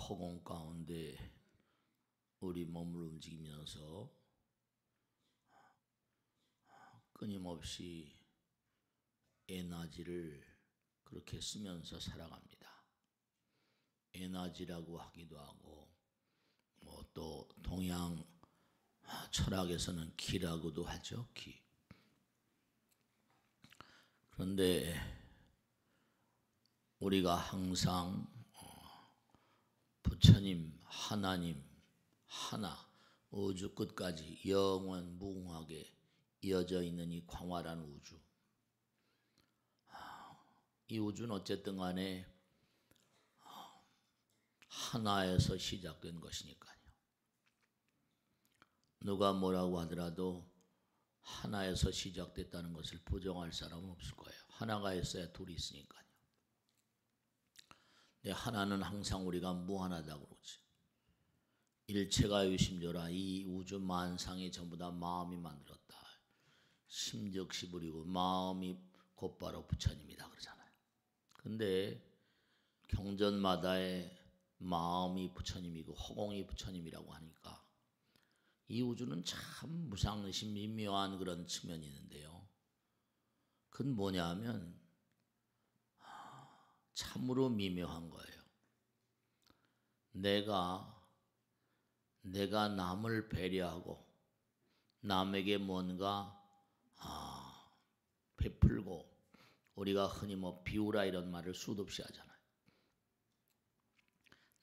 허공 가운데 우리 몸을 움직이면서 끊임없이 에너지를 그렇게 쓰면서 살아갑니다. 에너지라고 하기도 하고 또 동양 철학에서는 기라고도 하죠. 기. 그런데 우리가 항상 부처님, 하나님, 하나, 우주 끝까지 영원 무궁하게 이어져 있는 이 광활한 우주, 이 우주는 어쨌든 간에 하나에서 시작된 것이니까요. 누가 뭐라고 하더라도 하나에서 시작됐다는 것을 부정할 사람은 없을 거예요. 하나가 있어야 둘이 있으니까요. 근데 하나는 항상 우리가 무한하다고 그러지. 일체가 유심조라. 이 우주 만상이 전부 다 마음이 만들었다. 심적시불이고 마음이 곧바로 부처님이다 그러잖아요. 근데 경전마다의 마음이 부처님이고 허공이 부처님이라고 하니까 이 우주는 참 무상심 미묘한 그런 측면이 있는데요. 그건 뭐냐면 참으로 미묘한 거예요. 내가 남을 배려하고 남에게 뭔가 베풀고, 우리가 흔히 비우라 이런 말을 수도 없이 하잖아요.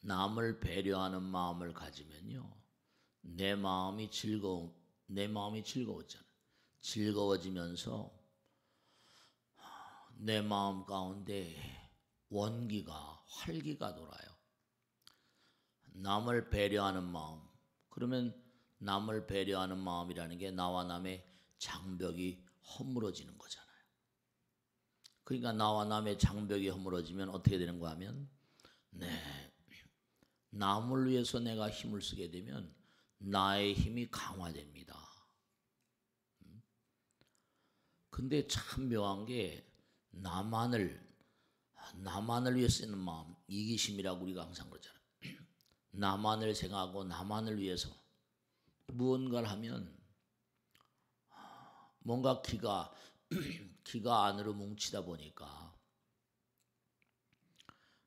남을 배려하는 마음을 가지면요, 내 마음이 즐거웠잖아요. 즐거워지면서 내 마음 가운데 원기가, 활기가 돌아요. 남을 배려하는 마음. 그러면 남을 배려하는 마음이라는 게 나와 남의 장벽이 허물어지는 거잖아요. 그러니까 나와 남의 장벽이 허물어지면 어떻게 되는 거 하면, 남을 위해서 내가 힘을 쓰게 되면 나의 힘이 강화됩니다. 근데 참 묘한 게 나만을 위해 쓰는 마음, 이기심이라고 우리가 항상 그러잖아요. 나만을 생각하고 나만을 위해서 무언가를 하면 뭔가 기가 안으로 뭉치다 보니까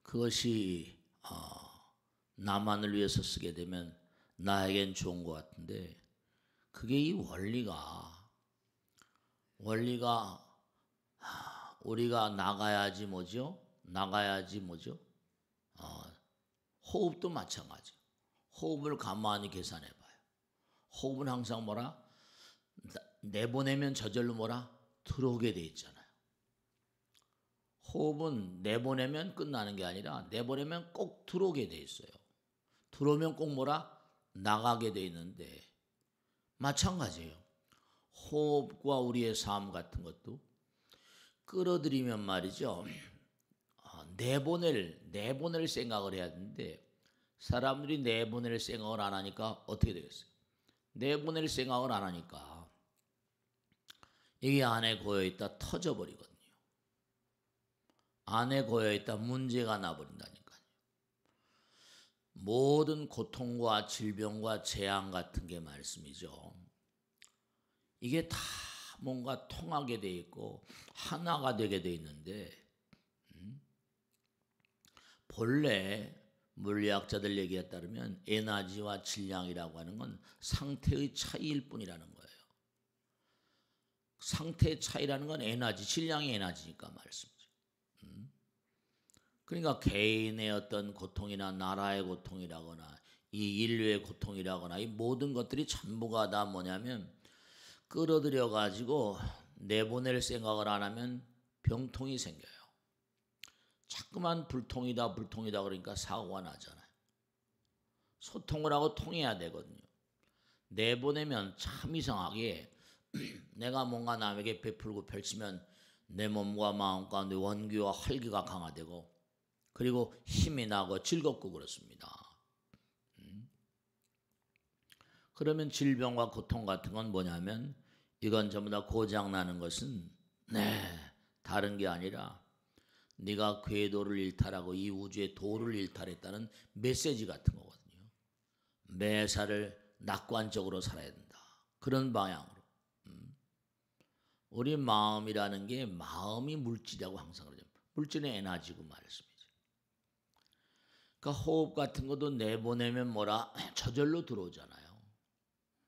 그것이 나만을 위해서 쓰게 되면 나에겐 좋은 것 같은데, 그게 이 원리가 우리가 나가야지 뭐죠? 호흡도 마찬가지. 호흡을 가만히 계산해 봐요. 호흡은 항상 내보내면 저절로 들어오게 돼 있잖아요. 호흡은 내보내면 끝나는 게 아니라 내보내면 꼭 들어오게 돼 있어요. 들어오면 꼭 나가게 돼 있는데 마찬가지예요. 호흡과 우리의 삶 같은 것도 끌어들이면 말이죠, 내보낼 생각을 해야 되는데 사람들이 내보낼 생각을 안 하니까 어떻게 되겠어요? 내보낼 생각을 안 하니까 이게 안에 고여있다 터져버리거든요. 안에 고여있다 문제가 나버린다니까요. 모든 고통과 질병과 재앙 같은 게 말씀이죠. 이게 다 뭔가 통하게 돼 있고 하나가 되게 돼 있는데, 본래 물리학자들 얘기에 따르면 에너지와 질량이라고 하는 건 상태의 차이일 뿐이라는 거예요. 상태의 차이라는 건 에너지, 질량이 에너지니까 말씀이죠. 그러니까 개인의 어떤 고통이나 나라의 고통이라거나 이 인류의 고통이라거나 이 모든 것들이 전부가 다 뭐냐면 끌어들여 가지고 내보낼 생각을 안 하면 병통이 생겨요. 자꾸만 불통이다 그러니까 사고가 나잖아요. 소통을 하고 통해야 되거든요. 내보내면 참 이상하게 내가 뭔가 남에게 베풀고 펼치면 내 몸과 마음 가운데 원기와 활기가 강화되고 그리고 힘이 나고 즐겁고 그렇습니다. 그러면 질병과 고통 같은 건 뭐냐면 이건 전부 다 고장나는 것은 다른 게 아니라 네가 궤도를 일탈하고 이 우주의 도를 일탈했다는 메시지 같은 거거든요. 매사를 낙관적으로 살아야 된다. 그런 방향으로. 우리 마음이라는 게 마음이 물질이라고 항상 그러죠. 물질은 에너지고 말씀이죠. 그러니까 호흡 같은 것도 내보내면 뭐라 저절로 들어오잖아요.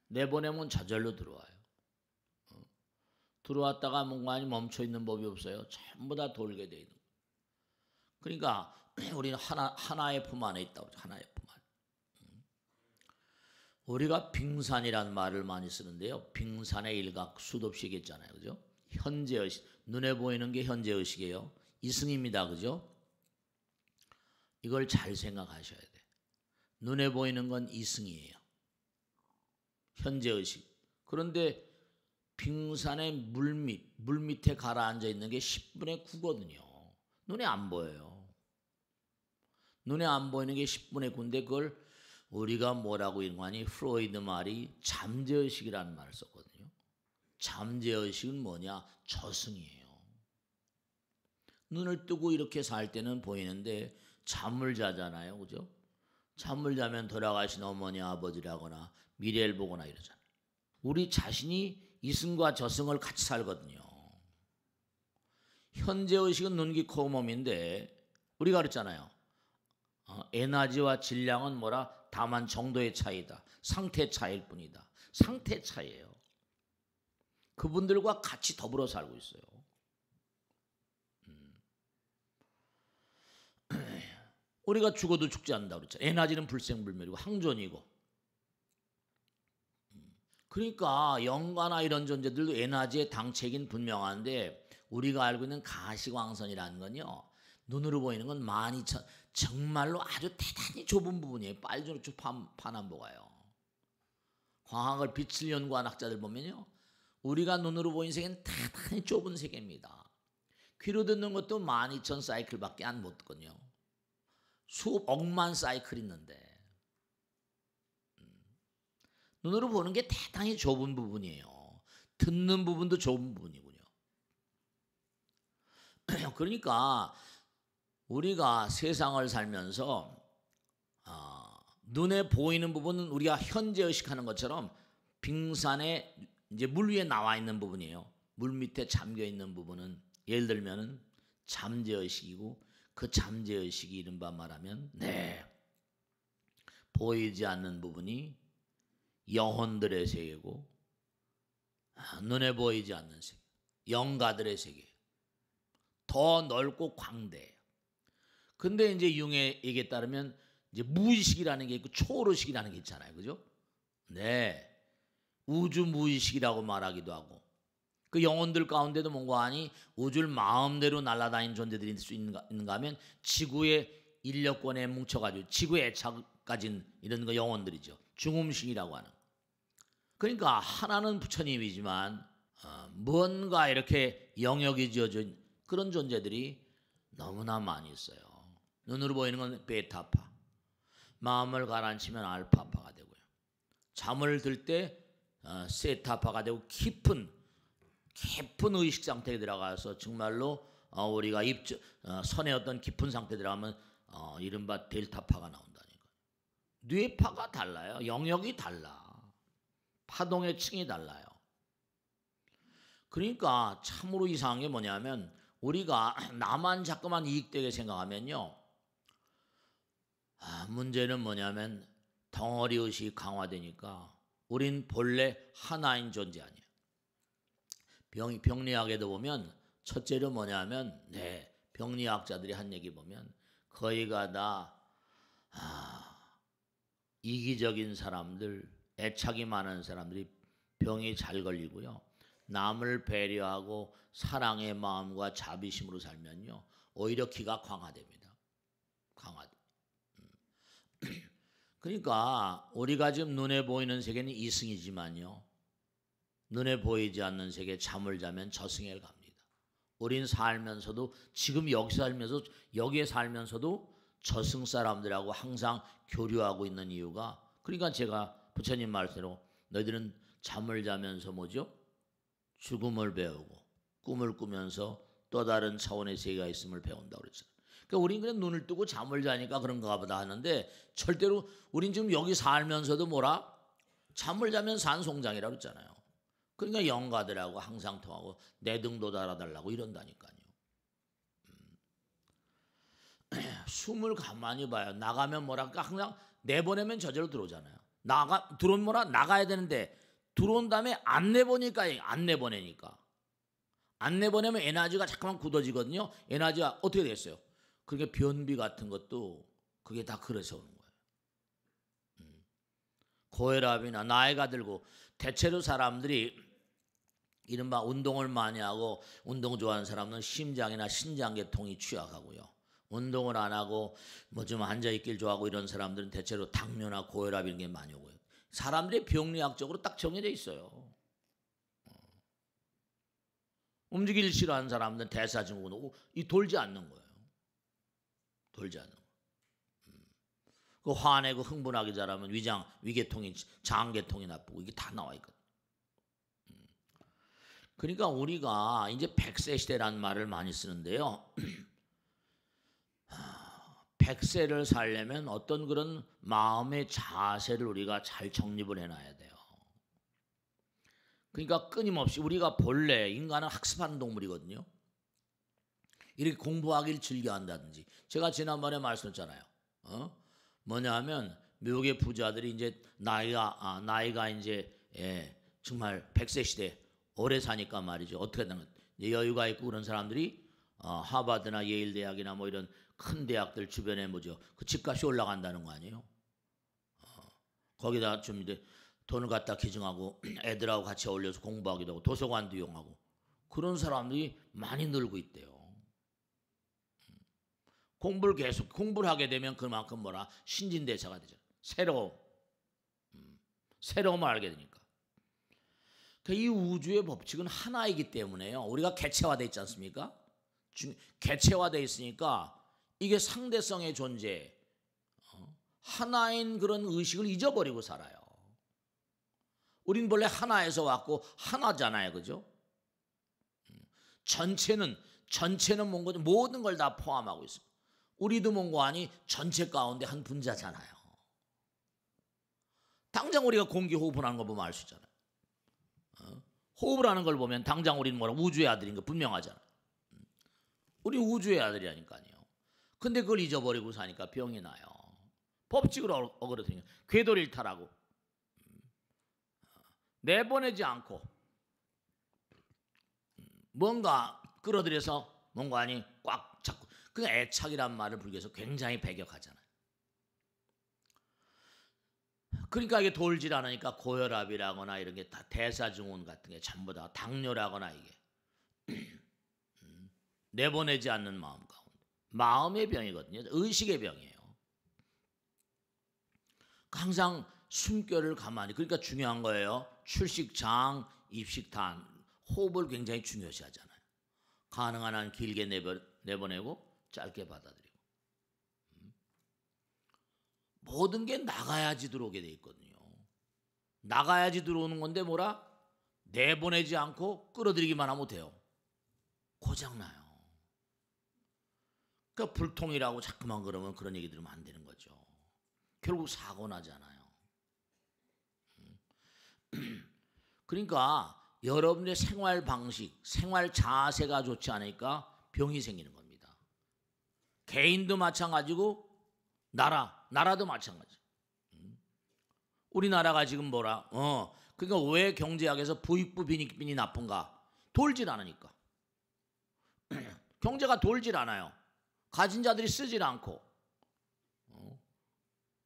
내보내면 저절로 들어와요. 들어왔다가 뭔가 멈춰 있는 법이 없어요. 전부 다 돌게 돼 있는 거예요. 그러니까 우리는 하나의 품 안에 있다고 그러죠. 하나의 품 안에. 우리가 빙산이라는 말을 많이 쓰는데요. 빙산의 일각 수도 없이 얘기했잖아요. 그죠? 현재의식. 눈에 보이는 게 현재의식이에요. 이승입니다. 그죠? 이걸 잘 생각하셔야 돼. 눈에 보이는 건 이승이에요. 현재의식. 그런데 빙산의 물 밑에 가라앉아 있는 게 10분의 9거든요. 눈에 안 보여요. 눈에 안 보이는 게 10분의 9인데 그걸 우리가 뭐라고 읽으니 프로이드 말이 잠재의식이라는 말을 썼거든요. 잠재의식은 뭐냐? 저승이에요. 눈을 뜨고 이렇게 살 때는 보이는데 잠을 자잖아요. 그죠? 잠을 자면 돌아가신 어머니 아버지라거나 미래를 보거나 이러잖아요. 우리 자신이 이승과 저승을 같이 살거든요. 현재의식은 눈, 귀, 코, 몸인데 우리가 그랬잖아요. 에너지와 질량은 뭐라? 다만 정도의 차이다. 상태 차이일 뿐이다. 상태 차이예요. 그분들과 같이 더불어 살고 있어요. 우리가 죽어도 죽지 않는다고 그랬잖아요. 에너지는 불생불멸이고 항존이고. 그러니까 영가나 이런 존재들도 에너지의 당체긴 분명한데 우리가 알고 있는 가시광선이라는 건요. 눈으로 보이는 건 12,000 정말로 아주 대단히 좁은 부분이에요. 빨주노초 파남보가요. 광학을 빛을 연구한 학자들 보면요. 우리가 눈으로 보이는 세계는 대단히 좁은 세계입니다. 귀로 듣는 것도 12,000 사이클밖에 안 못 듣거든요. 수억 억만 사이클 있는데 눈으로 보는 게 대단히 좁은 부분이에요. 듣는 부분도 좁은 부분이군요. 그러니까 우리가 세상을 살면서 눈에 보이는 부분은 우리가 현재의식하는 것처럼 빙산에 이제 물 위에 나와 있는 부분이에요. 물 밑에 잠겨 있는 부분은 예를 들면은 잠재의식이고 그 잠재의식이 이른바 말하면 보이지 않는 부분이 영혼들의 세계고 눈에 보이지 않는 세계, 영가들의 세계. 더 넓고 광대해요. 근데 이제 융의 얘기에 따르면 이제 무의식이라는 게 있고 초월의식이라는 게 있잖아요. 그죠? 네. 우주 무의식이라고 말하기도 하고 그 영혼들 가운데도 뭔가 하니 우주를 마음대로 날아다니는 존재들이 있을 수 있는가 하면 지구의 인력권에 뭉쳐가지고 지구의 애착 가진 이런 거 영혼들이죠. 중음식이라고 하는. 그러니까 하나는 부처님이지만 뭔가 이렇게 영역이 지어진 그런 존재들이 너무나 많이 있어요. 눈으로 보이는 건 베타파, 마음을 가라앉히면 알파파가 되고요. 잠을 들 때 세타파가 되고 깊은 의식 상태에 들어가서 정말로 우리가 선의 어떤 깊은 상태에 들어가면 이른바 델타파가 나온다니까. 뇌파가 달라요. 영역이 달라. 파동의 층이 달라요. 그러니까 참으로 이상한 게 뭐냐면 우리가 나만 자꾸만 이익되게 생각하면요. 문제는 뭐냐면 덩어리 의식이 강화되니까 우린 본래 하나인 존재 아니에요. 병리학에도 보면 첫째로 뭐냐면 병리학자들이 한 얘기 보면 거의가 다 이기적인 사람들, 애착이 많은 사람들이 병이 잘 걸리고요. 남을 배려하고 사랑의 마음과 자비심으로 살면요. 오히려 기가 강화됩니다. 강화돼. 그러니까 우리가 지금 눈에 보이는 세계는 이승이지만요. 눈에 보이지 않는 세계 잠을 자면 저승에 갑니다. 우린 살면서도 지금 여기에 살면서도 저승 사람들하고 항상 교류하고 있는 이유가 그러니까 제가 부처님 말씀대로 너희들은 잠을 자면서 뭐죠? 죽음을 배우고 꿈을 꾸면서 또 다른 차원의 세계가 있음을 배운다고 그랬잖아요. 그러니까 우리는 그냥 눈을 뜨고 잠을 자니까 그런가 보다 하는데 절대로 우린 지금 여기 살면서도 뭐라 잠을 자면 산송장이라고 그랬잖아요. 그러니까 영가들하고 항상 통하고 내 등도 달아달라고 이런다니까요. 숨을 가만히 봐요. 나가면 뭐랄까 항상 내보내면 저절로 들어오잖아요. 들어오면 뭐라 나가야 되는데 들어온 다음에 안 내보내니까 안 내보내면 에너지가 잠깐만 굳어지거든요. 에너지가 어떻게 되겠어요? 그게 변비 같은 것도 그게 다 그래서 오는 거예요. 고혈압이나 나이가 들고 대체로 사람들이 이른바 운동을 많이 하고 운동 좋아하는 사람은 심장이나 신장계통이 취약하고요. 운동을 안 하고 뭐 좀 앉아 있길 좋아하고 이런 사람들은 대체로 당뇨나 고혈압 이런 게 많이 오고요. 사람들이 병리학적으로 딱 정해져 있어요. 움직이기 싫어하는 사람들은 대사증후군 이 돌지 않는 거예요. 돌지 않는 거. 그 화내고 흥분하기 잘하면 위계통이 장계통이 나쁘고 이게 다 나와 있거든. 그러니까 우리가 이제 100세 시대라는 말을 많이 쓰는데요. 100세를 살려면 어떤 그런 마음의 자세를 우리가 잘 정립을 해놔야 돼요. 그러니까 끊임없이 우리가 본래 인간은 학습하는 동물이거든요. 이렇게 공부하기를 즐겨한다든지 제가 지난번에 말씀했잖아요. 뭐냐면 미국의 부자들이 이제 나이가 이제 정말 100세 시대 오래 사니까 말이죠. 어떻게 되는 여유가 있고 그런 사람들이 하버드나 예일 대학이나 뭐 이런 큰 대학들 주변에 뭐죠. 그 집값이 올라간다는 거 아니에요. 거기다 좀 이제 돈을 갖다 기증하고 애들하고 같이 어울려서 공부하기도 하고 도서관도 이용하고 그런 사람들이 많이 늘고 있대요. 공부를 하게 되면 그만큼 뭐라 신진대사가 되죠. 새로움을 알게 되니까. 이 우주의 법칙은 하나이기 때문에요. 우리가 개체화되어 있지 않습니까? 개체화되어 있으니까 이게 상대성의 존재, 하나인 그런 의식을 잊어버리고 살아요. 우린 본래 하나에서 왔고 하나잖아요, 그죠? 전체는 뭔가 모든 걸 다 포함하고 있어요. 우리도 뭔가 아니 전체 가운데 한 분자잖아요. 당장 우리가 공기 호흡을 하는 거 보면 알 수 있잖아요. 호흡을 하는 걸 보면 당장 우리는 뭐라 우주의 아들인 거 분명하잖아요. 우리 우주의 아들이라니까요. 근데 그걸 잊어버리고 사니까 병이 나요. 법칙으로 어그러뜨리니까 궤도일탈하고 내보내지 않고 뭔가 끌어들여서 뭔가 아니 꽉 잡고 그 애착이란 말을 불교에서 굉장히 배격하잖아요. 그러니까 이게 돌질 않으니까 고혈압이라거나 이런 게 다 대사증후군 같은 게 전부 다 당뇨라거나 이게 내보내지 않는 마음 가운데 마음의 병이거든요. 의식의 병이에요. 항상 숨결을 가만히 그러니까 중요한 거예요. 출식장, 입식탄 호흡을 굉장히 중요시 하잖아요. 가능한 한 길게 내보내고 짧게 받아들이고 모든 게 나가야지 들어오게 돼 있거든요. 나가야지 들어오는 건데 뭐라? 내보내지 않고 끌어들이기만 하면 돼요. 고장나요. 그러니까 불통이라고 자꾸만 그러면 그런 얘기 들으면 안 되는 거죠. 결국 사고 나잖아요. 그러니까 여러분의 생활 방식, 생활 자세가 좋지 않으니까 병이 생기는 겁니다. 개인도 마찬가지고 나라도 마찬가지. 우리나라가 지금 뭐라? 그러니까 왜 경제학에서 부익부 빈익빈이 나쁜가? 돌질 않으니까. 경제가 돌질 않아요. 가진 자들이 쓰질 않고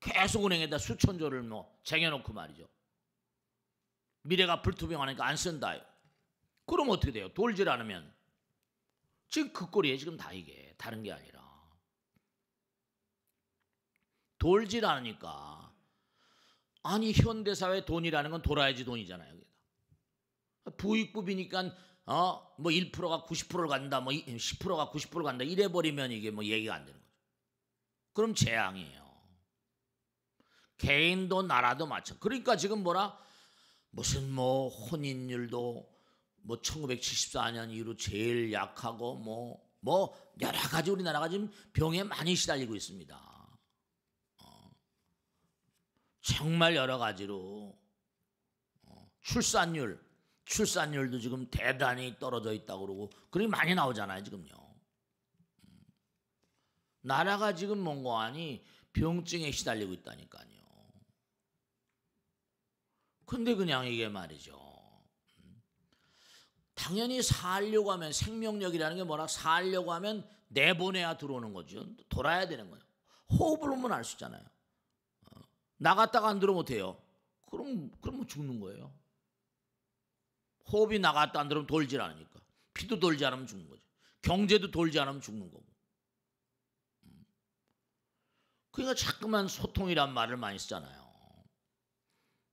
계속 은행에다 수천조를 뭐 쟁여놓고 말이죠. 미래가 불투명하니까 안 쓴다요. 그럼 어떻게 돼요? 돌질 않으면 지금 그 꼴이에요. 지금 다 이게 다른 게 아니라 돌질 않으니까 아니 현대사회 돈이라는 건 돌아야지 돈이잖아요. 부익부비니까 뭐 1%가 90%를 간다, 뭐 10%가 90%를 간다 이래 버리면 이게 뭐 얘기가 안 되는 거죠. 그럼 재앙이에요. 개인도 나라도 마찬가지. 그러니까 지금 뭐라 무슨 뭐 혼인율도 뭐 1974년 이후로 제일 약하고 뭐 여러 가지 우리나라가 지금 병에 많이 시달리고 있습니다. 정말 여러 가지로 출산율도 지금 대단히 떨어져 있다고 그러고 그렇게 많이 나오잖아요 지금요. 나라가 지금 뭔가 하니 병증에 시달리고 있다니까요. 근데 그냥 이게 말이죠. 당연히 살려고 하면 생명력이라는 게 뭐라 살려고 하면 내보내야 들어오는 거죠. 돌아야 되는 거예요. 호흡을 하면 알 수 있잖아요. 나갔다가 안 들어 못해요. 그럼 죽는 거예요. 호흡이 나갔다 안 들어오면 돌질 않으니까. 피도 돌지 않으면 죽는 거죠. 경제도 돌지 않으면 죽는 거고. 그러니까 자꾸만 소통이란 말을 많이 쓰잖아요.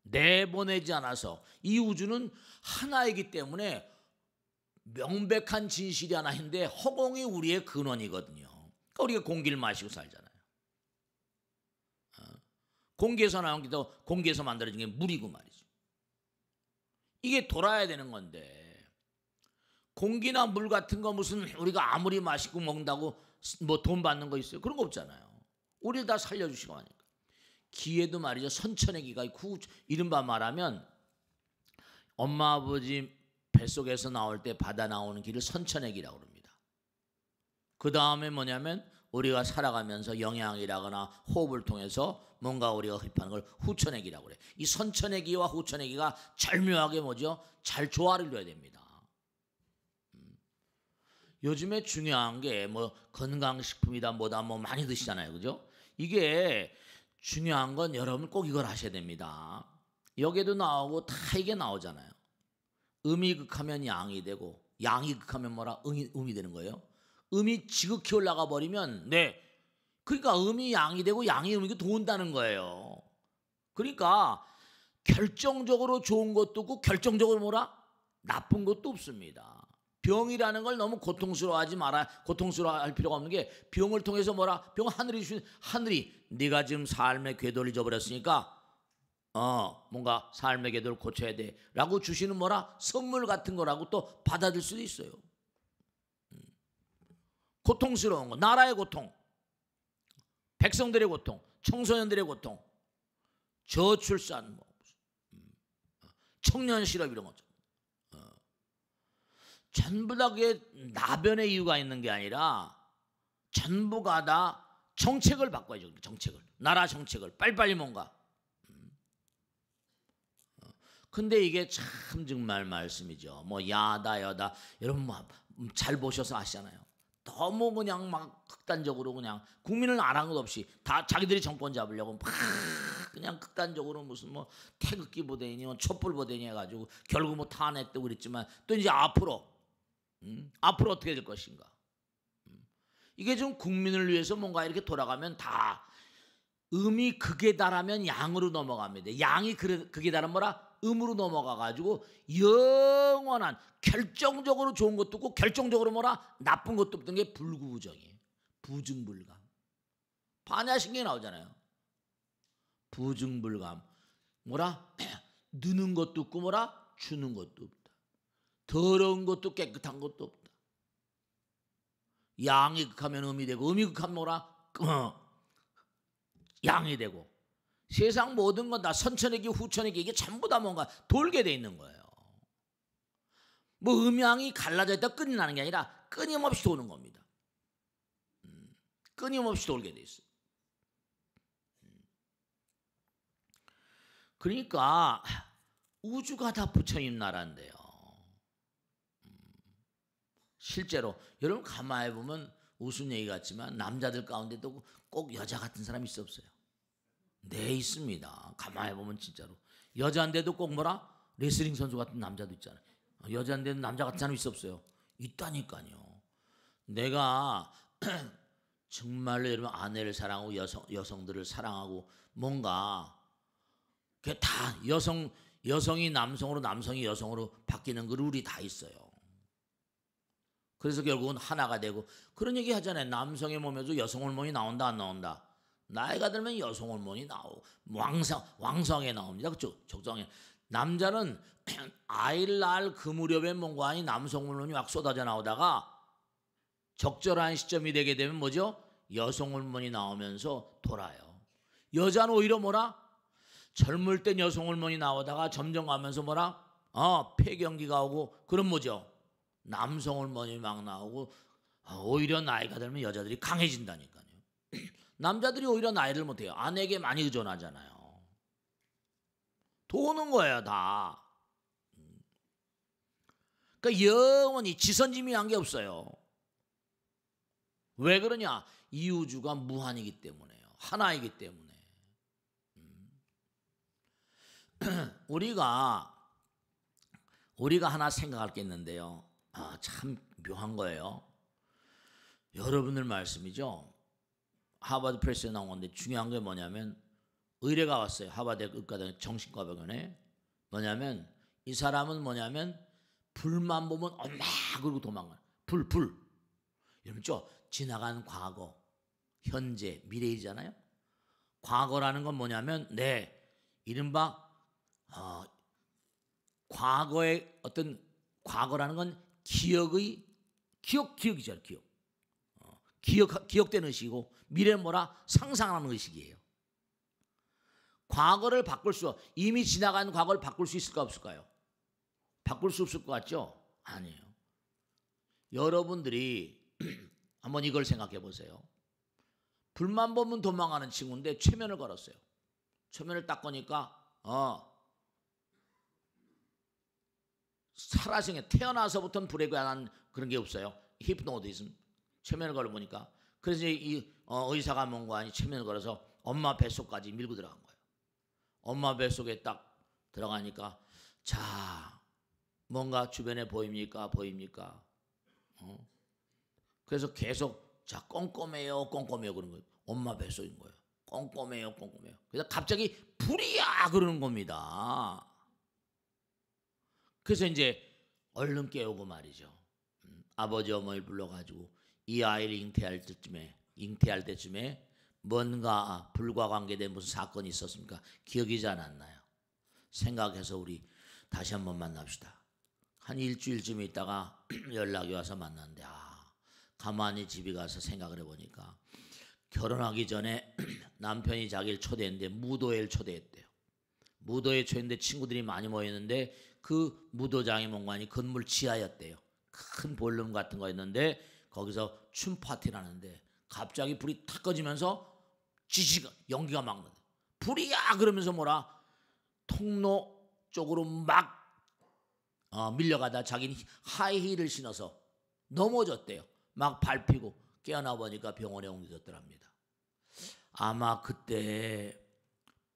내보내지 않아서 이 우주는 하나이기 때문에 명백한 진실이 하나인데 허공이 우리의 근원이거든요. 그러니까 우리가 공기를 마시고 살잖아요. 공기에서 나온 게 더 공기에서 만들어진 게 물이고 말이죠. 이게 돌아야 되는 건데 공기나 물 같은 거 무슨 우리가 아무리 마시고 먹는다고 뭐 돈 받는 거 있어요? 그런 거 없잖아요. 우리를 다 살려주시고 하니까. 기에도 말이죠. 선천의 기가 있고 이른바 말하면 엄마 아버지 뱃속에서 나올 때 받아 나오는 기를 선천의 기라고 합니다. 그 다음에 뭐냐면 우리가 살아가면서 영양이라거나 호흡을 통해서 뭔가 우리가 흡입하는 걸 후천의 기라고 그래요. 이 선천의 기와 후천의 기가 절묘하게 뭐죠? 잘 조화를 이뤄야 됩니다. 요즘에 중요한 게 뭐 건강식품이다 뭐다 뭐 많이 드시잖아요. 그죠? 이게 중요한 건 여러분 꼭 이걸 하셔야 됩니다. 여기에도 나오고 다 이게 나오잖아요. 음이 극하면 양이 되고 양이 극하면 뭐라? 음이 되는 거예요. 음이 지극히 올라가 버리면 그러니까 음이 양이 되고 양이 음이 돈다는 거예요. 그러니까 결정적으로 좋은 것도 없고 결정적으로 뭐라? 나쁜 것도 없습니다. 병이라는 걸 너무 고통스러워할 필요가 없는 게 병을 통해서 뭐라? 병 하늘이 네가 지금 삶의 궤도를 잊어버렸으니까 뭔가 삶의 궤도를 고쳐야 돼 라고 주시는 뭐라? 선물 같은 거라고 또 받아들일 수도 있어요. 고통스러운 거, 나라의 고통, 백성들의 고통, 청소년들의 고통, 저출산, 청년 실업 이런 거죠. 전부 다 그게 나변의 이유가 있는 게 아니라 전부가 다 정책을 바꿔야죠. 정책을. 나라 정책을 빨리빨리 뭔가. 근데 이게 참 정말 말씀이죠. 뭐 야다 여다 여러분 뭐 잘 보셔서 아시잖아요. 너무 그냥 막 극단적으로 그냥 국민을 아랑곳 없이 다 자기들이 정권 잡으려고 막 그냥 극단적으로 무슨 뭐 태극기 보대니 뭐 촛불 보대니 해가지고 결국 뭐 탄핵되고 그랬지만 또 이제 앞으로 어떻게 될 것인가. 이게 좀 국민을 위해서 뭔가 이렇게 돌아가면 다 음이 극에 달하면 양으로 넘어갑니다. 양이 극에 달하면 뭐라? 음으로 넘어가가지고 영원한 결정적으로 좋은 것도 없고 결정적으로 뭐라? 나쁜 것도 없던 게 불구부정이에요. 부증불감. 반야신경이 나오잖아요. 부증불감. 뭐라? 느는 것도 없고 뭐라? 주는 것도 없다. 더러운 것도 깨끗한 것도 없다. 양이 극하면 음이 되고 음이 극하면 뭐라? 양이 되고 세상 모든 건 다 선천의 기 후천의 기 이게 전부 다 뭔가 돌게 돼 있는 거예요. 뭐 음양이 갈라져 있다 끝이 나는 게 아니라 끊임없이 도는 겁니다. 끊임없이 돌게 돼 있어요. 그러니까 우주가 다 부처님 나라인데요. 실제로 여러분 가만히 보면 우스운 얘기 같지만 남자들 가운데도 꼭 여자 같은 사람이 있어 없어요? 네, 있습니다. 가만히 보면 진짜로 여자인데도 꼭 뭐라? 레슬링 선수 같은 남자도 있잖아요. 여자인데도 남자 같은 사람이 있어 없어요? 있다니까요. 내가 정말로 여러분 아내를 사랑하고 여성들을 사랑하고 뭔가 그게 다 여성이 남성으로 남성이 여성으로 바뀌는 그 룰이 다 있어요. 그래서 결국은 하나가 되고 그런 얘기 하잖아요. 남성의 몸에도 여성 호르몬이 나온다 안 나온다. 나이가 들면 여성 호르몬이 나오고 왕성하게 나옵니다. 그렇죠? 적정해. 남자는 아이를 낳을 그 무렵에 뭔가 아니 남성 호르몬이 막 쏟아져 나오다가 적절한 시점이 되게 되면 뭐죠? 여성 호르몬이 나오면서 돌아요. 여자는 오히려 뭐라? 젊을 땐 여성 호르몬이 나오다가 점점 가면서 뭐라? 폐경기가 오고 그럼 뭐죠? 남성 호르몬이 막 나오고 오히려 나이가 들면 여자들이 강해진다니까요. 남자들이 오히려 나이를 못해요. 아내에게 많이 의존하잖아요. 도는 거예요 다. 그러니까 영원히 지선지미한 게 없어요. 왜 그러냐? 이 우주가 무한이기 때문에요. 하나이기 때문에. 우리가 하나 생각할 게 있는데요. 참 묘한 거예요. 여러분들 말씀이죠. 하버드 프레스에 나온 건데 중요한 게 뭐냐면 의뢰가 왔어요. 하버드 의과대 정신과 병원에. 뭐냐면 이 사람은 뭐냐면 불만 보면 엄마 그러고 도망가. 불. 여러분 죠 지나간 과거, 현재, 미래이잖아요. 과거라는 건 뭐냐면 이른바 과거의 어떤 과거라는 건 기억이죠. 기억되는 의식이고 미래는 뭐라? 상상하는 의식이에요. 과거를 이미 지나간 과거를 바꿀 수 있을까 없을까요? 바꿀 수 없을 것 같죠? 아니에요. 여러분들이 한번 이걸 생각해 보세요. 불만 보면 도망가는 친구인데 최면을 걸었어요. 최면을 딱 거니까 살아생에 태어나서부터는 불에 관한 그런 게 없어요. 히프노디즘 최면을 걸어보니까 그래서 이 의사가 뭔가 아니 최면을 걸어서 엄마 뱃속까지 밀고 들어간 거예요. 엄마 뱃속에 딱 들어가니까 자 뭔가 주변에 보입니까? 그래서 계속 자 꼼꼼해요 그런 거예요. 엄마 뱃속인 거예요. 꼼꼼해요. 그래서 갑자기 불이야 그러는 겁니다. 그래서 이제 얼른 깨우고 말이죠. 아버지 어머니를 불러가지고 이 아이를 잉태할 때쯤에 뭔가 불과 관계된 무슨 사건이 있었습니까? 기억이 잘 안 나요. 생각해서 우리 다시 한번 만납시다. 한 일주일쯤 있다가 연락이 와서 만났는데 가만히 집에 가서 생각을 해보니까 결혼하기 전에 남편이 자기를 초대했는데 무도회를 초대했대요. 무도회 초대했는데 친구들이 많이 모였는데 그 무도장이 뭔가니 건물 지하였대요. 큰 볼룸 같은 거였는데 거기서 춤 파티를 하는데 갑자기 불이 탁 꺼지면서 연기가 막 나요. 불이야 그러면서 뭐라 통로 쪽으로 막 밀려가다 자기는 하이힐을 신어서 넘어졌대요. 막 밟히고 깨어나 보니까 병원에 옮겨졌더랍니다. 아마 그때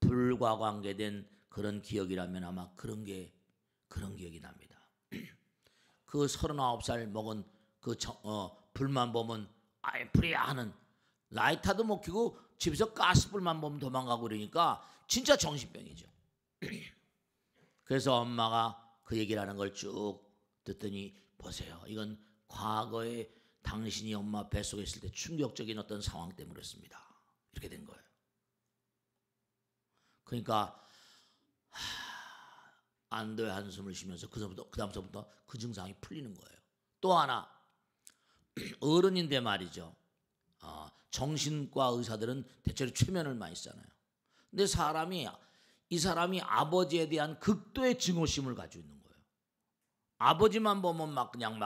불과 관계된 그런 기억이라면 아마 그런 기억이 납니다. 그 39살 먹은 불만 보면 불이야 하는 라이터도 못 켜고 집에서 가스불만 보면 도망가고 그러니까 진짜 정신병이죠. 그래서 엄마가 그 얘기를 하는 걸 쭉 듣더니 보세요. 이건 과거에 당신이 엄마 뱃속에 있을 때 충격적인 어떤 상황 때문에 그렇습니다. 이렇게 된 거예요. 그러니까 안도의 한숨을 쉬면서 그다음서부터 그 증상이 풀리는 거예요. 또 하나 어른인데 말이죠. 정신과 의사들은 대체로 최면을 많이 쓰잖아요. 근데 이 사람이 아버지에 대한 극도의 증오심을 가지고 있는 거예요. 아버지만 보면 막 그냥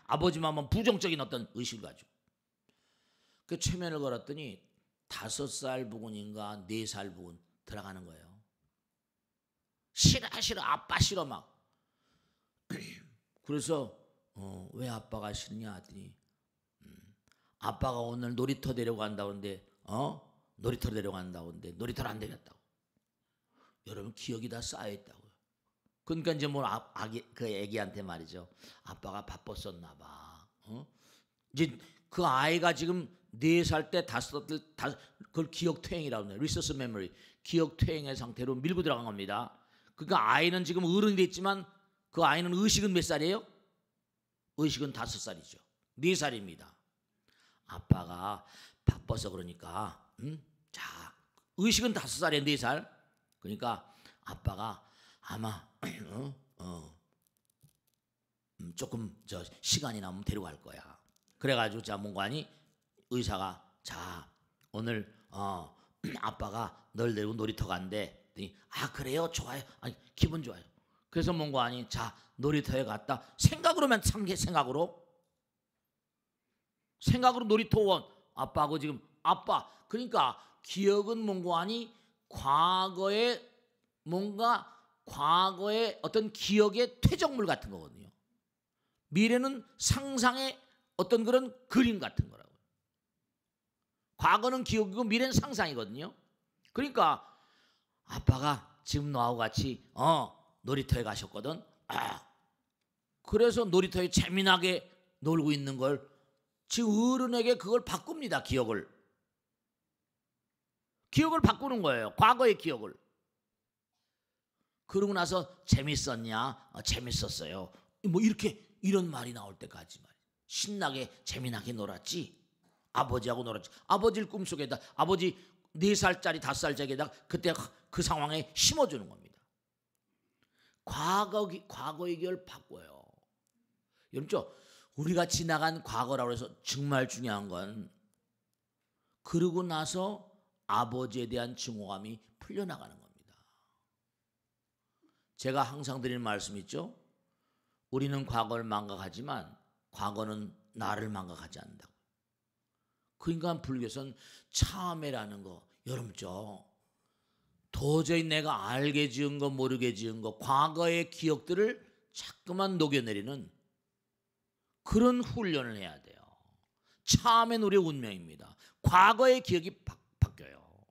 아버지만 보면 부정적인 어떤 의식을 가지고. 그 최면을 걸었더니 5살 부근인가 4살 부근 들어가는 거예요. 싫어 아빠 싫어 막. 그래서 왜 아빠가 싫냐 했더니 아빠가 오늘 놀이터 데려간다고 하는데 놀이터 데려간다고 하는데 놀이터를 안 데렸다고. 여러분 기억이 다 쌓여있다고요. 그러니까 이제 그 애기한테 말이죠. 아빠가 바빴었나 봐. 이제 그 아이가 지금 4살 때 5살 때 그걸 기억퇴행이라고 해요. 리소스 메모리. 기억퇴행의 상태로 밀고 들어간 겁니다. 그러니까 아이는 지금 어른이 됐지만 그 아이는 의식은 몇 살이에요? 의식은 5살이죠. 4살입니다. 아빠가 바빠서 그러니까 자 의식은 5살에 4살. 그러니까 아빠가 아마 조금 시간이 나면 데려갈 거야. 그래가지고 자 문관이 의사가 자 오늘 아빠가 널 데리고 놀이터 간대. 아 그래요? 좋아요. 아니 기분 좋아요. 그래서 문관이 자 놀이터에 갔다. 생각으로만 생각으로 놀이터원 아빠하고 지금 아빠 그러니까 기억은 문관이 과거의 어떤 기억의 퇴적물 같은 거거든요. 미래는 상상의 어떤 그런 그림 같은 거라고요. 과거는 기억이고 미래는 상상이거든요. 그러니까 아빠가 지금 너하고 같이 놀이터에 가셨거든. 그래서 놀이터에 재미나게 놀고 있는 걸 지금 어른에게 그걸 바꿉니다. 기억을 바꾸는 거예요. 과거의 기억을. 그러고 나서 재밌었냐? 재밌었어요. 뭐 이런 말이 나올 때까지 말이야. 신나게 재미나게 놀았지. 아버지하고 놀았지. 아버지를 꿈속에다 아버지 4살짜리 5살짜리에다 그때 그 상황에 심어주는 겁니다. 과거의 기억을 바꿔요. 여러분 우리가 지나간 과거라고 해서 정말 중요한 건 그러고 나서 아버지에 대한 증오감이 풀려나가는 겁니다. 제가 항상 드리는 말씀 있죠. 우리는 과거를 망각하지만 과거는 나를 망각하지 않는다고. 그러니까 불교에서는 참회라는 거 여러분 도저히 내가 알게 지은 거 모르게 지은 거 과거의 기억들을 자꾸만 녹여내리는 그런 훈련을 해야 돼요. 참회는 우리의 운명입니다. 과거의 기억이 바뀌어요.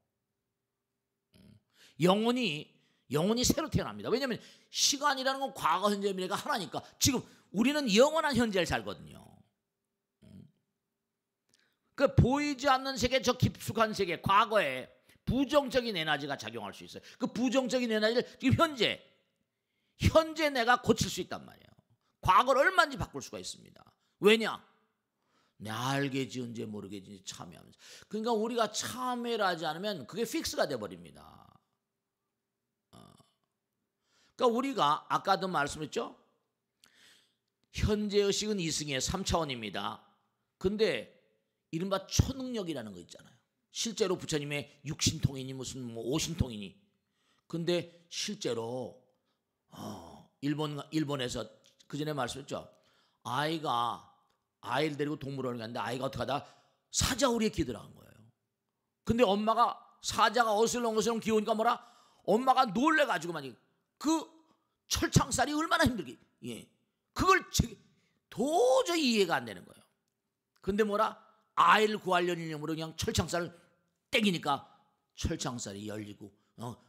영혼이 새로 태어납니다. 왜냐하면 시간이라는 건 과거, 현재, 미래가 하나니까 지금 우리는 영원한 현재를 살거든요. 그 보이지 않는 세계, 저 깊숙한 세계, 과거에 부정적인 에너지가 작용할 수 있어요. 그 부정적인 에너지를 지금 현재 내가 고칠 수 있단 말이에요. 과거를 얼마든지 바꿀 수가 있습니다. 왜냐? 내가 알게 지은지 모르게 지은지 참회하면서. 그러니까 우리가 참회를 하지 않으면 그게 픽스가 돼버립니다. 그러니까 우리가 아까도 말씀했죠. 현재의식은 이승의 3차원입니다. 근데 이른바 초능력이라는 거 있잖아요. 실제로 부처님의 육신통이니 무슨 오신통이니. 근데 실제로 일본에서 그 전에 말씀했죠. 아이를 데리고 동물원에 갔는데 아이가 어떻게 하다 사자우리에 기들어간 거예요. 근데 엄마가 사자가 어슬렁어슬렁 기어오니까 엄마가 놀래가지고 그 철창살이 얼마나 힘들게 그걸 도저히 이해가 안 되는 거예요. 근데 아이를 구하려는 이념으로 그냥 철창살을 땡기니까 철창살이 열리고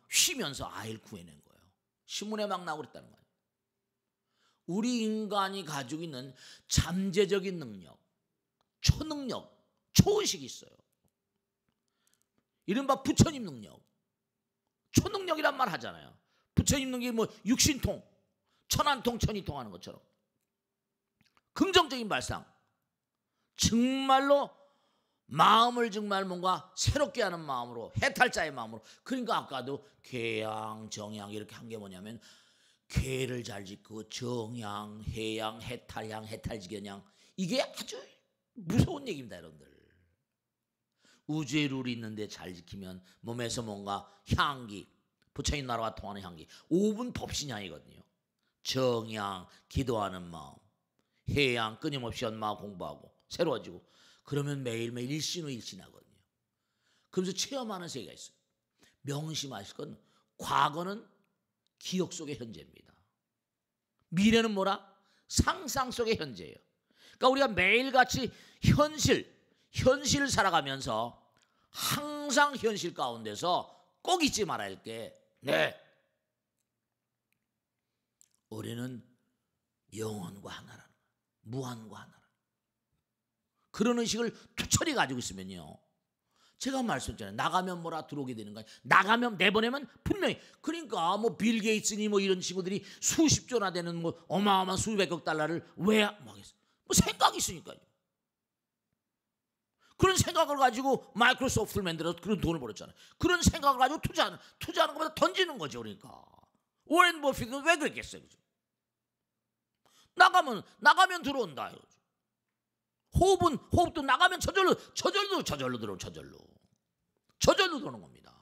쉬면서 아이를 구해낸 거예요. 신문에 막 나오고 그랬다는 거예요. 우리 인간이 가지고 있는 잠재적인 능력, 초능력, 초의식이 있어요. 이른바 부처님 능력, 초능력이란 말 하잖아요. 부처님 능력이 육신통, 천안통, 천이통 하는 것처럼 긍정적인 발상, 정말로 마음을 정말 뭔가 새롭게 하는 마음으로, 해탈자의 마음으로. 그러니까 아까도 궤양, 정양 이렇게 한 게 뭐냐면 궤를 잘 짓고 정양, 해양, 해탈양, 해탈지견양, 이게 아주 무서운 얘기입니다. 여러분들 우주의 룰이 있는데 잘 지키면 몸에서 뭔가 향기, 부처님 나라와 통하는 향기, 5분 법신향이거든요. 정양, 기도하는 마음, 해양, 끊임없이 연마 공부하고 새로워지고, 그러면 매일매일 일신후일신하거든요. 그러면서 체험하는 세계가 있어요. 명심하실 건 과거는 기억 속의 현재입니다. 미래는 상상 속의 현재예요. 그러니까 우리가 매일같이 현실을 살아가면서 항상 현실 가운데서 꼭 잊지 말아야 할 게 우리는 영원과 하나라는 거예요. 무한과 하나라는 거예요. 그런 의식을 투철히 가지고 있으면요, 제가 말씀드렸잖아요. 나가면 들어오게 되는 거예요. 나가면 내보내면 분명히. 그러니까 빌 게이츠니 이런 친구들이 수십 조나 되는 어마어마한 수백억 달러를 왜 하겠어? 생각이 있으니까요. 그런 생각을 가지고 마이크로소프트를 만들어서 그런 돈을 벌었잖아요. 그런 생각을 가지고 투자하는 것보다 던지는 거죠. 그러니까 워렌 버핏은 왜 그랬겠어요? 그죠? 나가면 들어온다. 그죠? 호흡도 나가면 저절로 들어오는 겁니다.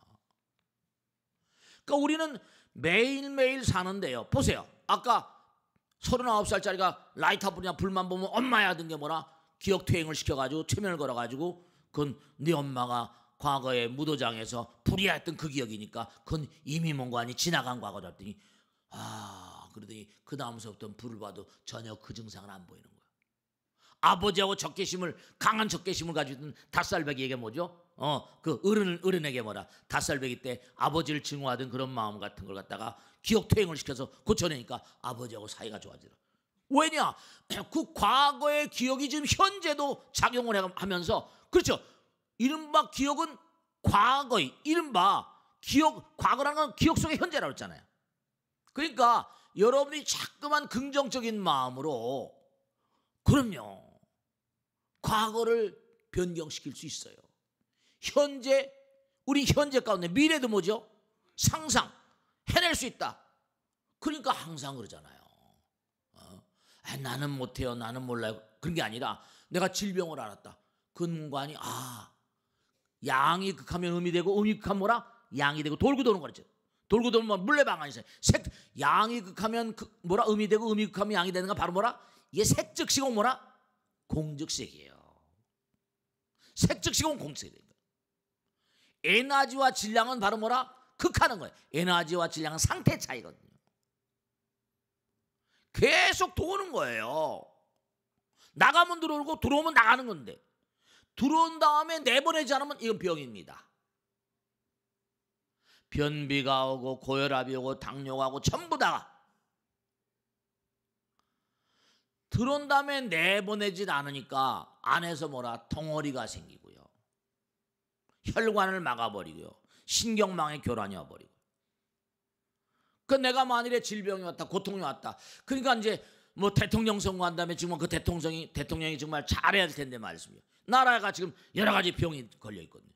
그러니까 우리는 매일매일 사는데요. 보세요. 아까 39살짜리가 라이터 불이나 불만 보면 엄마야 하던 게 뭐라? 기억퇴행을 시켜가지고 최면을 걸어가지고 그건 네 엄마가 과거에 무도장에서 불이야 했던 그 기억이니까 그건 이미 뭔가니 지나간 과거다 했더니 그러더니 그 다음서부터는 불을 봐도 전혀 그 증상은 안 보이는 거야. 아버지하고 강한 적개심을 가지고 있던 5살배기에게 뭐죠? 그 어른에게 뭐라? 5살배기 때 아버지를 증오하던 그런 마음 같은 걸 갖다가 기억퇴행을 시켜서 고쳐내니까 아버지하고 사이가 좋아지더라. 왜냐? 그 과거의 기억이 지금 현재도 작용을 하면서, 그렇죠? 이른바 기억은 과거라는 건 기억 속의 현재라고 했잖아요. 그러니까 여러분이 자꾸만 긍정적인 마음으로, 그럼요, 과거를 변경시킬 수 있어요. 우리 현재 가운데 미래도 뭐죠? 상상, 해낼 수 있다. 그러니까 항상 그러잖아요. 나는 못해요, 나는 몰라요. 그런 게 아니라 내가 질병을 알았다. 근관이 양이 극하면 음이 되고 음이 극하면 뭐라? 양이 되고 돌고 도는 거죠. 돌고 돌면 물레방아니 있어요. 양이 극하면 음이 되고 음이 극하면 양이 되는 건 바로 뭐라? 이게 색즉시공 뭐라? 공즉색이에요. 색즉시공 공즉색이에요. 에너지와 질량은 바로 뭐라? 극하는 거예요. 에너지와 질량은 상태 차이거든요. 계속 도는 거예요. 나가면 들어오고 들어오면 나가는 건데, 들어온 다음에 내보내지 않으면 이건 병입니다. 변비가 오고 고혈압이 오고 당뇨가 오고 전부 다 들어온 다음에 내보내지 않으니까 안에서 뭐라? 덩어리가 생기고요, 혈관을 막아버리고요, 신경망에 교란이 와버리고. 그 내가 만일에 질병이 왔다, 고통이 왔다, 그러니까 이제 뭐 대통령 선거한 다음에 지금 그 대통령이 정말 잘해야 될 텐데 말씀이요. 나라가 지금 여러 가지 병이 걸려 있거든요.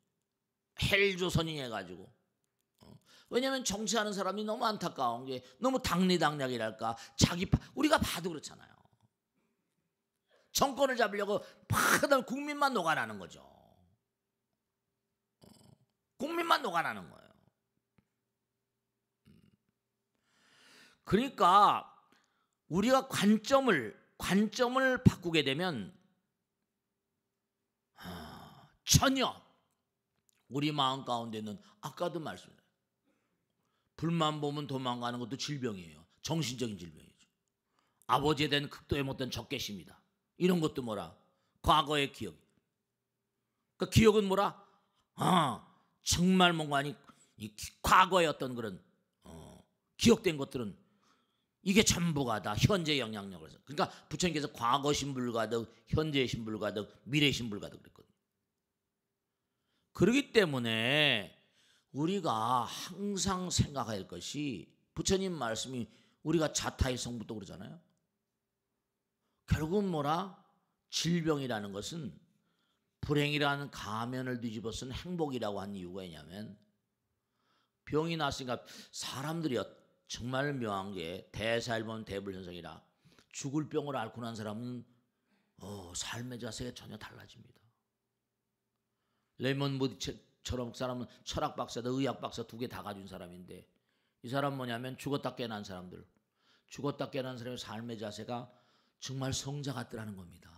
헬조선이 해가지고. 왜냐하면 정치하는 사람이 너무 안타까운 게 너무 당리당략이랄까, 우리가 봐도 그렇잖아요. 정권을 잡으려고 막 국민만 녹아나는 거죠. 국민만 녹아나는 거예요. 그러니까 우리가 관점을 바꾸게 되면 전혀 우리 마음 가운데는, 아까도 말씀드렸어요, 불만 보면 도망가는 것도 질병이에요. 정신적인 질병이죠. 아버지에 대한 극도에 못된 적개심이다. 이런 것도 뭐라? 과거의 기억. 그 기억은 뭐라? 정말 뭔가 아니, 과거의 어떤 그런 기억된 것들은 이게 전부가 다 현재 영향력을 해서. 그러니까 부처님께서 과거 신불가득, 현재 신불가득, 미래 신불가득 그랬거든요. 그렇기 때문에 우리가 항상 생각해야 할 것이, 부처님 말씀이 우리가 자타의 성부도 그러잖아요. 결국은 뭐라? 질병이라는 것은 불행이라는 가면을 뒤집어 쓴 행복이라고 한 이유가 있냐면, 병이 났으니까 사람들이 정말 묘한 게, 대사일본 대불현성이라 죽을 병을 앓고 난 사람은 삶의 자세가 전혀 달라집니다. 레몬 무디처럼 사람은 철학 박사도 의학 박사 2개 다 가진 사람인데, 이 사람 뭐냐면 죽었다 깨난 사람들, 죽었다 깨난 사람의 삶의 자세가 정말 성자 같더라는 겁니다.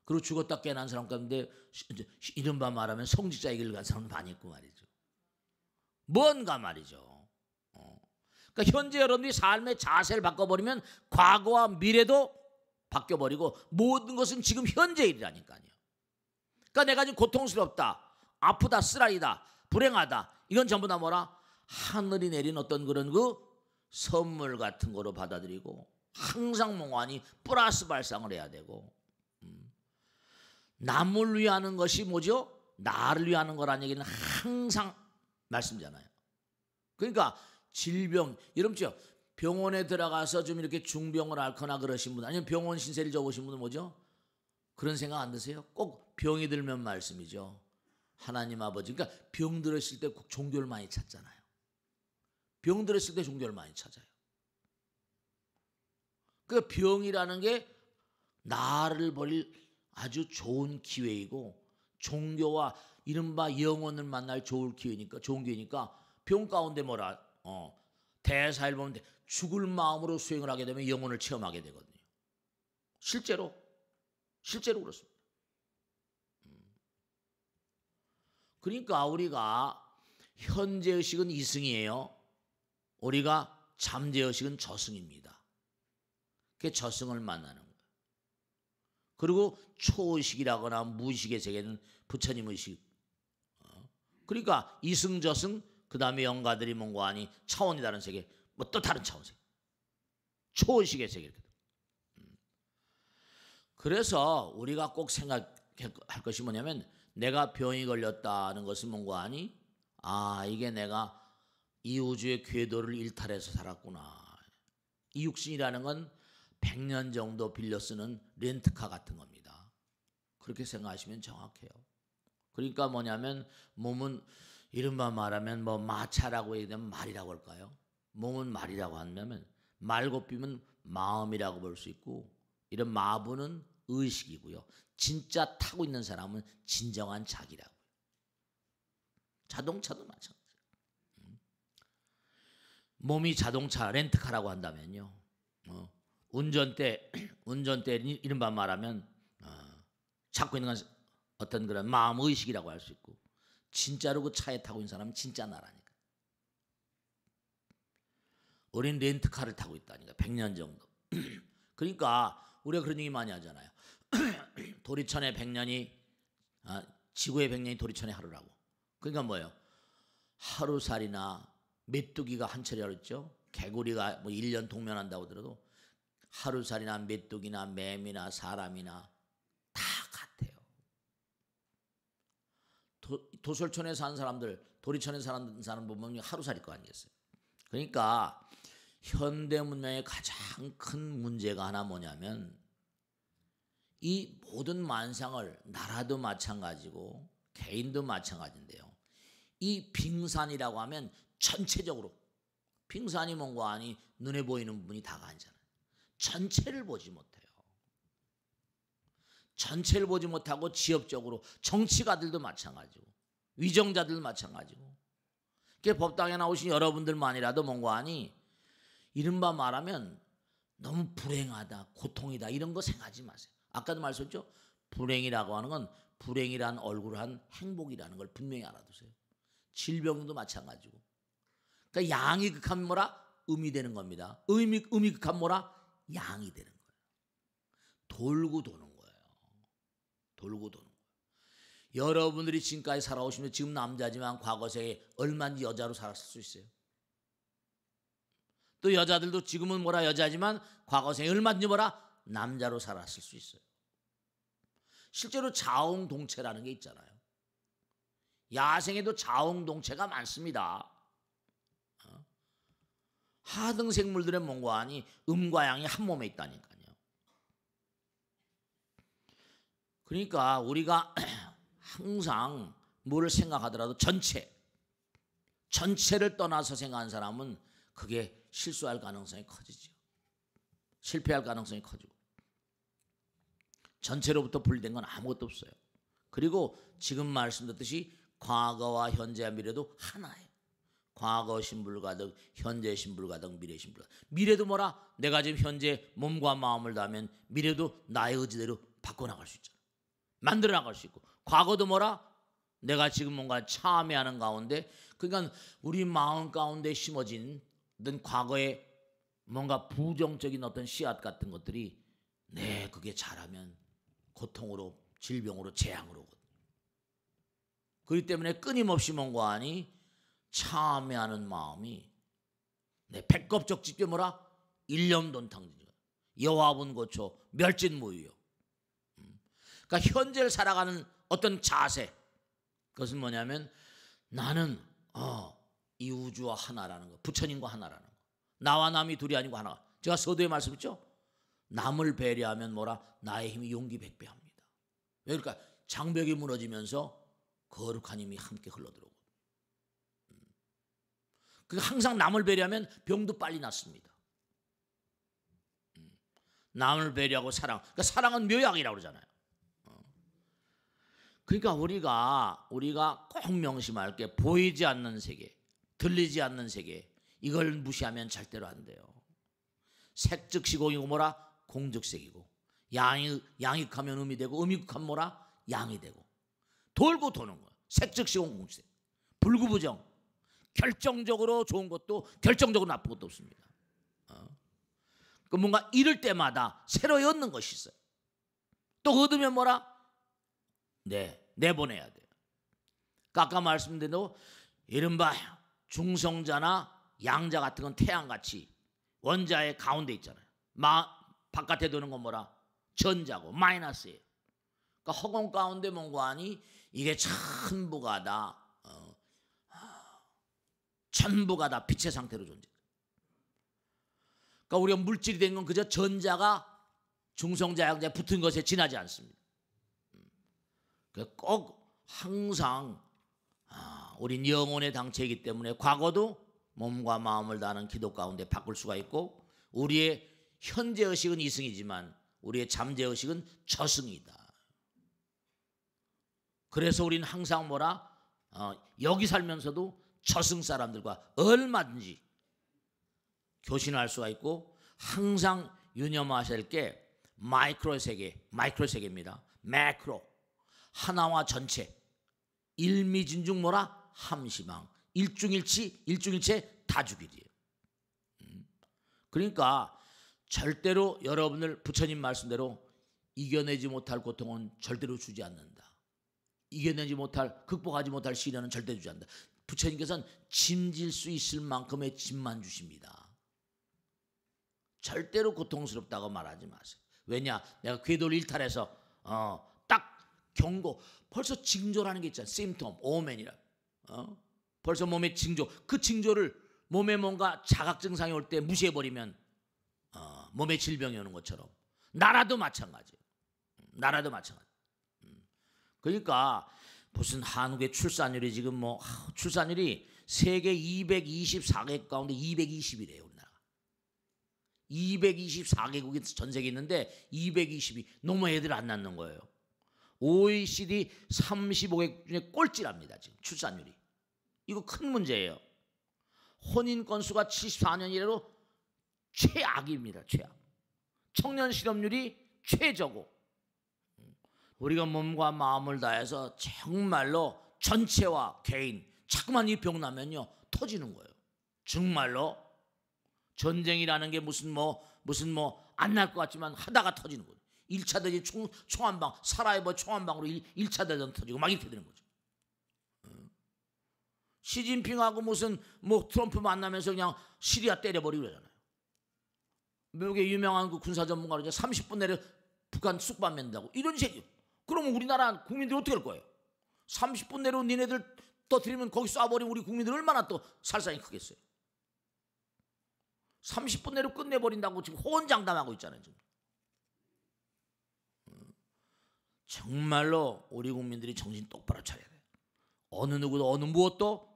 그리고 죽었다 깨난 사람 가운데 이른바 말하면 성직자의 길을 간 사람은 많이 있고 말이죠. 뭔가 말이죠. 그러니까 현재 여러분들이 삶의 자세를 바꿔버리면 과거와 미래도 바뀌어버리고 모든 것은 지금 현재 일이라니까요. 그러니까 내가 지금 고통스럽다, 아프다, 쓰라리다, 불행하다, 이건 전부 다 뭐라? 하늘이 내린 어떤 그런 그 선물 같은 거로 받아들이고, 항상 몽환이 플러스 발상을 해야 되고, 남을 위하는 것이 뭐죠? 나를 위하는 거라는 얘기는 항상 말씀이잖아요. 그러니까 질병, 여러분죠, 병원에 들어가서 좀 이렇게 중병을 앓거나 그러신 분, 아니면 병원 신세를 져보신 분은 뭐죠? 그런 생각 안 드세요? 꼭 병이 들면 말씀이죠. 하나님 아버지, 그러니까 병 들었을 때 꼭 종교를 많이 찾잖아요. 병 들었을 때 종교를 많이 찾아요. 그 병이라는 게 나를 버릴 아주 좋은 기회이고 종교와 이른바 영혼을 만날 좋은 기회니까 병 가운데 뭐라 대사를 보면 죽을 마음으로 수행을 하게 되면 영혼을 체험하게 되거든요. 실제로 그렇습니다. 그러니까 우리가 현재의식은 이승이에요. 우리가 잠재의식은 저승입니다. 그게 저승을 만나는 거예요. 그리고 초의식이라거나 무의식의 세계는 부처님 의식. 그러니까 이승 저승 그 다음에 영가들이 뭔가 하니 차원이 다른 세계 뭐 또 다른 차원 세계. 초의식의 세계. 그래서 우리가 꼭 생각할 것이 뭐냐면 내가 병이 걸렸다는 것은 뭔가 하니 이게 내가 이 우주의 궤도를 일탈해서 살았구나. 이 육신이라는 건 100년 정도 빌려 쓰는 렌트카 같은 겁니다. 그렇게 생각하시면 정확해요. 그러니까 뭐냐면 몸은 이른바 말하면 뭐 마차라고 얘기하면 말이라고 할까요? 몸은 말이라고 한다면 말고삐면 마음이라고 볼 수 있고 이런 마부는 의식이고요. 진짜 타고 있는 사람은 진정한 자기라고요. 자동차도 마찬가지예요. 몸이 자동차 렌트카라고 한다면요. 운전대 이른바 말하면 찾고 있는 건 어떤 그런 마음 의식이라고 할 수 있고 진짜로 그 차에 타고 있는 사람은 진짜 나라니까. 우린 렌트카를 타고 있다니까 100년 정도. 그러니까 우리가 그런 얘기 많이 하잖아요. 도리천의 100년이 지구의 100년이 도리천의 하루라고. 그러니까 뭐예요? 하루살이나 메뚜기가 한철이라고 했죠. 개구리가 뭐 1년 동면한다고 하더라도 하루살이나 메뚜기나 뱀이나 사람이나 다 같아요. 도솔촌에 사는 사람들, 도리천에 사는 사람 보면 하루살일 거 아니겠어요. 그러니까 현대 문명의 가장 큰 문제가 하나 뭐냐면 이 모든 만상을 나라도 마찬가지고 개인도 마찬가지인데요. 이 빙산이라고 하면 전체적으로 빙산이 뭔가 아니 눈에 보이는 부분이 다가 아니잖아요. 전체를 보지 못해요. 전체를 보지 못하고 지엽적으로 정치가들도 마찬가지고 위정자들도 마찬가지고 법당에 나오신 여러분들만이라도 뭔가 아니 이른바 말하면 너무 불행하다 고통이다 이런 거 생각하지 마세요. 아까도 말씀했죠. 불행이라고 하는 건 불행이란 얼굴을 한 행복이라는 걸 분명히 알아두세요. 질병도 마찬가지고 그러니까 양이 극하면 뭐라? 음이 되는 겁니다. 음이 극하면 뭐라? 양이 되는 거예요. 돌고 도는 거예요. 돌고 도는 거예요. 여러분들이 지금까지 살아오시면 지금 남자지만 과거 생에 얼마나 여자로 살았을 수 있어요. 또 여자들도 지금은 뭐라 여자지만 과거 생에 얼마든지 뭐라 남자로 살았을 수 있어요. 실제로 자웅동체라는 게 있잖아요. 야생에도 자웅동체가 많습니다. 하등생물들의 몸과 아니 음과 양이 한 몸에 있다니까요. 그러니까 우리가 항상 뭐를 생각하더라도 전체를 떠나서 생각하는 사람은 그게 실수할 가능성이 커지죠. 실패할 가능성이 커지고 전체로부터 분리된 건 아무것도 없어요. 그리고 지금 말씀드렸듯이 과거와 현재와 미래도 하나예요. 과거 신불가득, 현재 신불가득, 미래 신불가득. 미래도 뭐라? 내가 지금 현재 몸과 마음을 다하면 미래도 나의 의지대로 바꿔나갈 수 있잖아. 만들어 나갈 수 있고. 과거도 뭐라? 내가 지금 뭔가 참여하는 가운데 그러니까 우리 마음 가운데 심어진 어떤 과거의 뭔가 부정적인 어떤 씨앗 같은 것들이 그게 자라면 고통으로 질병으로 재앙으로 오거든요. 그렇기 때문에 끊임없이 뭔가 하니 참회하는 마음이 백겁적 집게 뭐라? 일념돈탕지죠. 여화분 고초 멸진무유요. 그러니까 현재를 살아가는 어떤 자세 그것은 뭐냐면 나는 이 우주와 하나라는 거 부처님과 하나라는 거 나와 남이 둘이 아니고 하나. 제가 서두에 말씀했죠. 남을 배려하면 뭐라? 나의 힘이 용기 100배 합니다. 그러니까 장벽이 무너지면서 거룩한 힘이 함께 흘러들어오고 항상 남을 배려하면 병도 빨리 낫습니다. 남을 배려하고 사랑. 그러니까 사랑은 묘약이라고 그러잖아요. 그러니까 우리가 꼭 명심할 게 보이지 않는 세계, 들리지 않는 세계, 이걸 무시하면 절대로 안 돼요. 색즉 시공이고 뭐라? 공즉색이고. 양익하면 음이 되고 음익하면 뭐라? 양이 되고. 돌고 도는 거야. 색즉 시공 공색. 불구부정. 결정적으로 좋은 것도 결정적으로 나쁜 것도 없습니다. 그 뭔가 잃을 때마다 새로 얻는 것이 있어요. 또 얻으면 뭐라? 내보내야 돼요. 아까 말씀드린 대로 이른바 중성자나 양자 같은 건 태양같이 원자의 가운데 있잖아요. 바깥에 도는 건 뭐라? 전자고 마이너스예요. 그러니까 허공 가운데 뭔가하니 이게 전부가 다 전부가 다 빛의 상태로 존재해요. 그러니까 우리가 물질이 된 건 그저 전자가 중성자 양자에 붙은 것에 지나지 않습니다. 꼭 항상 우린 영혼의 당체이기 때문에 과거도 몸과 마음을 다하는 기도 가운데 바꿀 수가 있고, 우리의 현재 의식은 이승이지만 우리의 잠재 의식은 저승이다. 그래서 우리는 항상 뭐라? 여기 살면서도 저승 사람들과 얼마든지 교신할 수가 있고, 항상 유념하실 게 마이크로 세계입니다. 매크로, 하나와 전체, 일미진중 뭐라? 함시방, 일중일체 다주길이에요. 그러니까 절대로 여러분들 부처님 말씀대로 이겨내지 못할 고통은 절대로 주지 않는다. 이겨내지 못할, 극복하지 못할 시련은 절대 주지 않는다. 부처님께서는 짐질 수 있을 만큼의 짐만 주십니다. 절대로 고통스럽다고 말하지 마세요. 왜냐? 내가 궤도를 일탈해서 딱 경고, 벌써 징조라는 게 있잖아요. 심톰, 오멘이라. 벌써 몸의 징조, 그 징조를 몸에 뭔가 자각 증상이 올 때 무시해버리면 몸에 질병이 오는 것처럼 나라도 마찬가지예요. 나라도 마찬가지. 그러니까 무슨 한국의 출산율이 지금 출산율이 세계 224개국 가운데 220이래요. 우리나라 224개국이 전 세계에 있는데 220이 너무 애들 안 낳는 거예요. OECD 35개국 중에 꼴찌랍니다. 지금 출산율이. 이거 큰 문제예요. 혼인 건수가 74년 이래로 최악입니다. 최악. 청년 실업률이 최저고. 우리가 몸과 마음을 다해서 정말로 전체와 개인, 자꾸만 이 병 나면요 터지는 거예요. 정말로 전쟁이라는 게 무슨 안 날 것 같지만 하다가 터지는 거예요. 1차 대전 총한방, 사라이버 총한방으로 1차 대전 터지고 막 이렇게 되는 거죠. 시진핑하고 트럼프 만나면서 그냥 시리아 때려버리고 그러잖아요. 미국의 유명한 그 군사 전문가로 30분 내려 북한 쑥밥 맨다고 이런 식이요. 그러면 우리나라 국민들이 어떻게 할 거예요? 30분 내로 니네들 떠들이면 거기 쏴버리면 우리 국민들 얼마나 또 살상이 크겠어요. 30분 내로 끝내버린다고 지금 호언장담하고 있잖아요. 지금. 정말로 우리 국민들이 정신 똑바로 차려야 돼요. 어느 누구도 어느 무엇도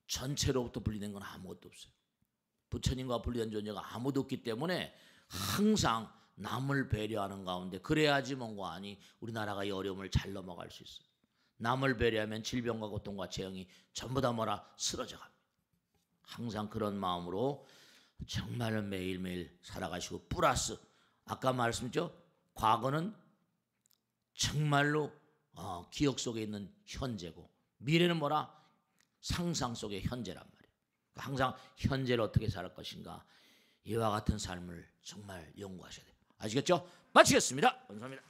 전체로부터 분리된 건 아무것도 없어요. 부처님과 분리된 존재가 아무도 없기 때문에 항상 남을 배려하는 가운데, 그래야지 뭔가 아니 우리나라가 이 어려움을 잘 넘어갈 수 있어요. 남을 배려하면 질병과 고통과 재앙이 전부 다 쓰러져 갑니다. 항상 그런 마음으로 정말 매일매일 살아가시고, 플러스 아까 말씀드렸죠. 과거는 정말로 기억 속에 있는 현재고, 미래는 상상 속의 현재란 말이에요. 항상 현재를 어떻게 살 것인가, 이와 같은 삶을 정말 연구하셔야 돼요. 아시겠죠? 마치겠습니다. 감사합니다.